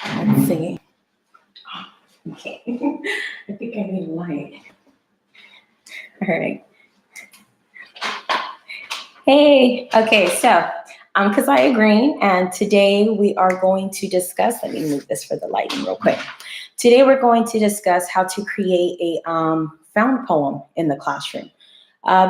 Let's see. Okay. I think I need a light. All right. Hey, okay, so I'm Keziah Green, and today we are going to discuss, let me move this for the lighting real quick. Today we're going to discuss how to create a found poem in the classroom.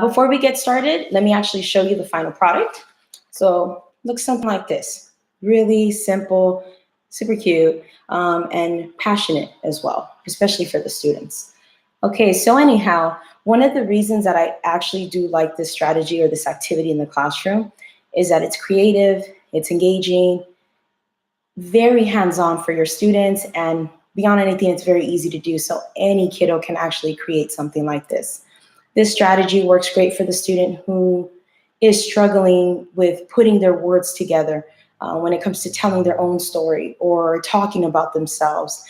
Before we get started, let me actually show you the final product. So looks something like this. Really simple, super cute, and passionate as well, especially for the students. Okay, so anyhow, one of the reasons that I actually do like this strategy or this activity in the classroom is that it's creative, it's engaging, very hands-on for your students, and beyond anything, it's very easy to do. So any kiddo can actually create something like this. This strategy works great for the student who is struggling with putting their words together when it comes to telling their own story or talking about themselves.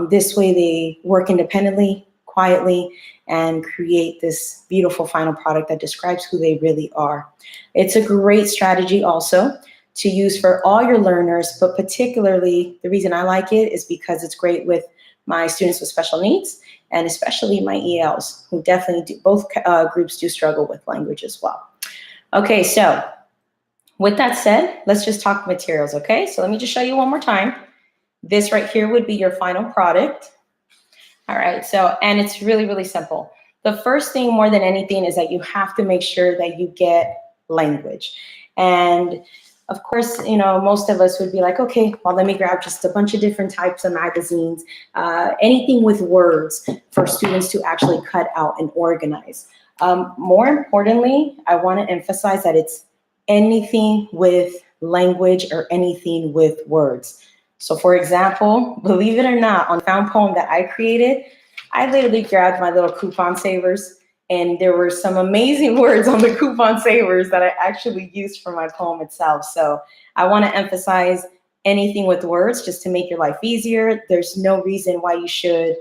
This way they work independently, quietly, and create this beautiful final product that describes who they really are. It's a great strategy also to use for all your learners, but particularly the reason I like it is because it's great with my students with special needs and especially my ELs, who definitely do, both groups do struggle with language as well. Okay, so with that said, let's just talk materials, okay? So let me just show you one more time. This right here would be your final product. All right, so, and it's really, really simple. The first thing more than anything is that you have to make sure that you get language. And of course, you know, most of us would be like, okay, well, let me grab just a bunch of different types of magazines, anything with words for students to actually cut out and organize. More importantly, I want to emphasize that it's anything with language or anything with words. So for example, believe it or not, on the found poem that I created, I literally grabbed my little coupon savers, and there were some amazing words on the coupon savers that I actually used for my poem itself. So I want to emphasize anything with words just to make your life easier. There's no reason why you should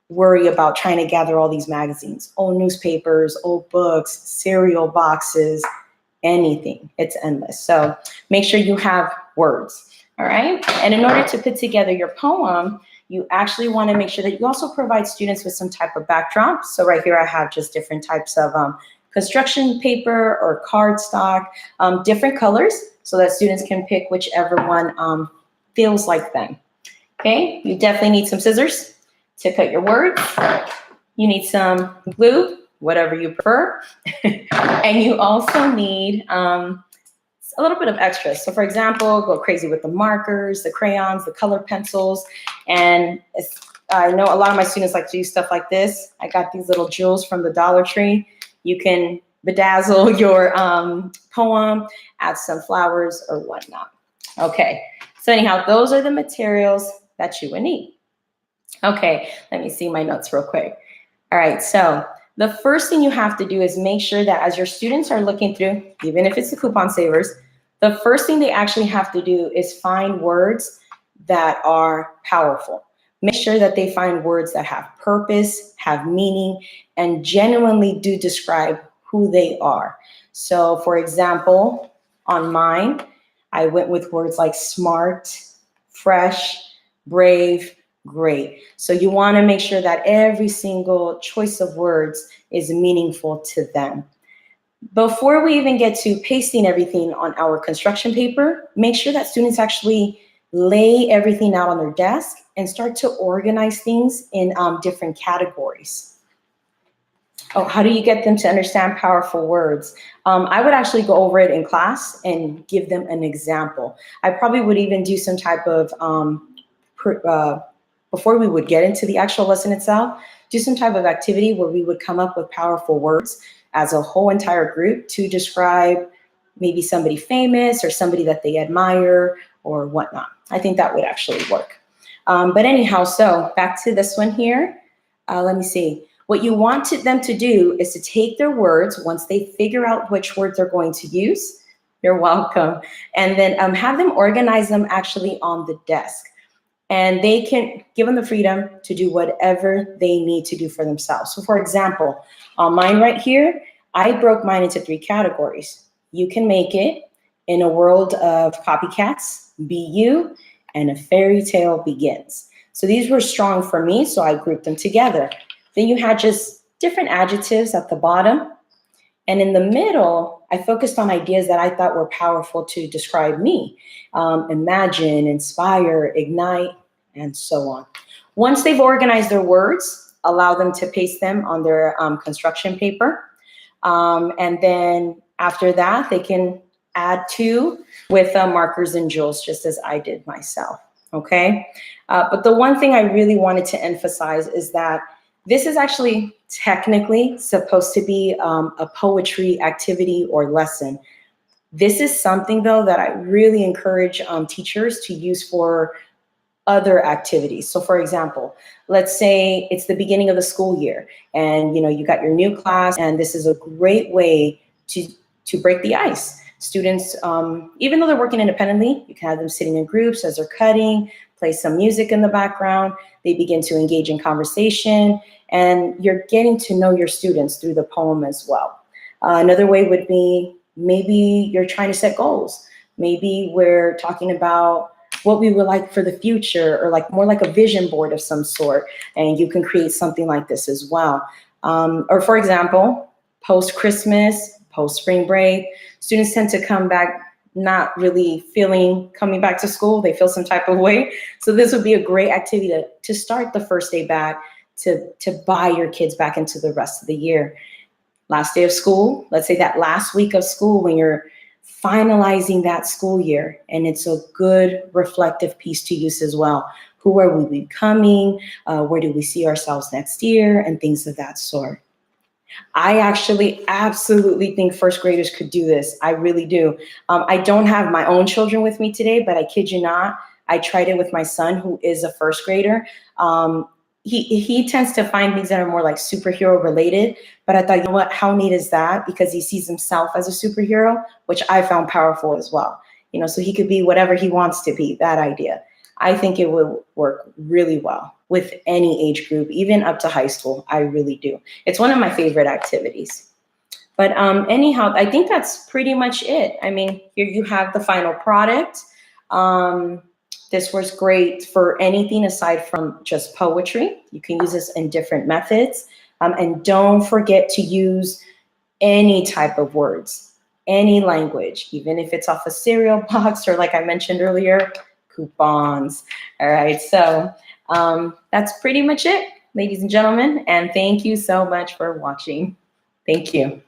worry about trying to gather all these magazines, old newspapers, old books, cereal boxes, anything. It's endless. So make sure you have words. All right. And in order to put together your poem, you actually want to make sure that you also provide students with some type of backdrop. So right here, I have just different types of construction paper or cardstock, different colors so that students can pick whichever one feels like them. Okay. You definitely need some scissors to cut your words. You need some glue, whatever you prefer. And you also need a little bit of extras. So for example, go crazy with the markers, the crayons, the color pencils. And I know a lot of my students like to do stuff like this. I got these little jewels from the Dollar Tree. You can bedazzle your poem, add some flowers or whatnot. Okay, so anyhow, those are the materials that you would need. Okay, let me see my notes real quick. All right, so the first thing you have to do is make sure that as your students are looking through, even if it's the coupon savers, the first thing they actually have to do is find words that are powerful. Make sure that they find words that have purpose, have meaning, and genuinely do describe who they are. So for example, on mine, I went with words like smart, fresh, brave, great. So you want to make sure that every single choice of words is meaningful to them. Before we even get to pasting everything on our construction paper, make sure that students actually lay everything out on their desk and start to organize things in different categories. Oh, how do you get them to understand powerful words? I would actually go over it in class and give them an example. I probably would even do some type of, before we would get into the actual lesson itself, do some type of activity where we would come up with powerful words as a whole entire group to describe maybe somebody famous or somebody that they admire or whatnot. I think that would actually work. But anyhow, so back to this one here. Let me see. What you want them to do is to take their words once they figure out which words they're going to use. You're welcome. And then have them organize them actually on the desk. And they can give them the freedom to do whatever they need to do for themselves. So for example, on mine right here, I broke mine into 3 categories. You can make it in a world of copycats, be you, and a fairy tale begins. So these were strong for me, so I grouped them together. Then you had just different adjectives at the bottom. And in the middle, I focused on ideas that I thought were powerful to describe me. Imagine, inspire, ignite, and so on. Once they've organized their words, allow them to paste them on their construction paper. And then after that, they can add to with markers and jewels, just as I did myself, okay? But the one thing I really wanted to emphasize is that this is actually technically supposed to be a poetry activity or lesson. This is something, though, that I really encourage teachers to use for other activities. So for example, let's say it's the beginning of the school year and you got your new class, and this is a great way to break the ice. Students, even though they're working independently, you can have them sitting in groups as they're cutting, play some music in the background, they begin to engage in conversation, and you're getting to know your students through the poem as well. Another way would be maybe you're trying to set goals. Maybe we're talking about what we would like for the future, or like more like a vision board of some sort, and you can create something like this as well. Or for example, post-Christmas, post-spring break, students tend to come back not really feeling coming back to school. They feel some type of way. So this would be a great activity to start the first day back, to buy your kids back into the rest of the year. Last day of school, let's say that last week of school when you're finalizing that school year, and it's a good reflective piece to use as well. Who are we becoming? Where do we see ourselves next year? And things of that sort. I actually absolutely think first graders could do this. I really do. I don't have my own children with me today, but I kid you not, I tried it with my son, who is a first grader. He tends to find things that are more like superhero related, but I thought, you know what, how neat is that? Because he sees himself as a superhero, which I found powerful as well. So he could be whatever he wants to be, that idea. I think it would work really well with any age group, even up to high school. I really do. It's one of my favorite activities. But anyhow, I think that's pretty much it. I mean, here you have the final product. This was great for anything aside from just poetry. You can use this in different methods. And don't forget to use any type of words, any language, even if it's off a cereal box or, like I mentioned earlier, coupons. All right, so that's pretty much it, ladies and gentlemen. And thank you so much for watching. Thank you.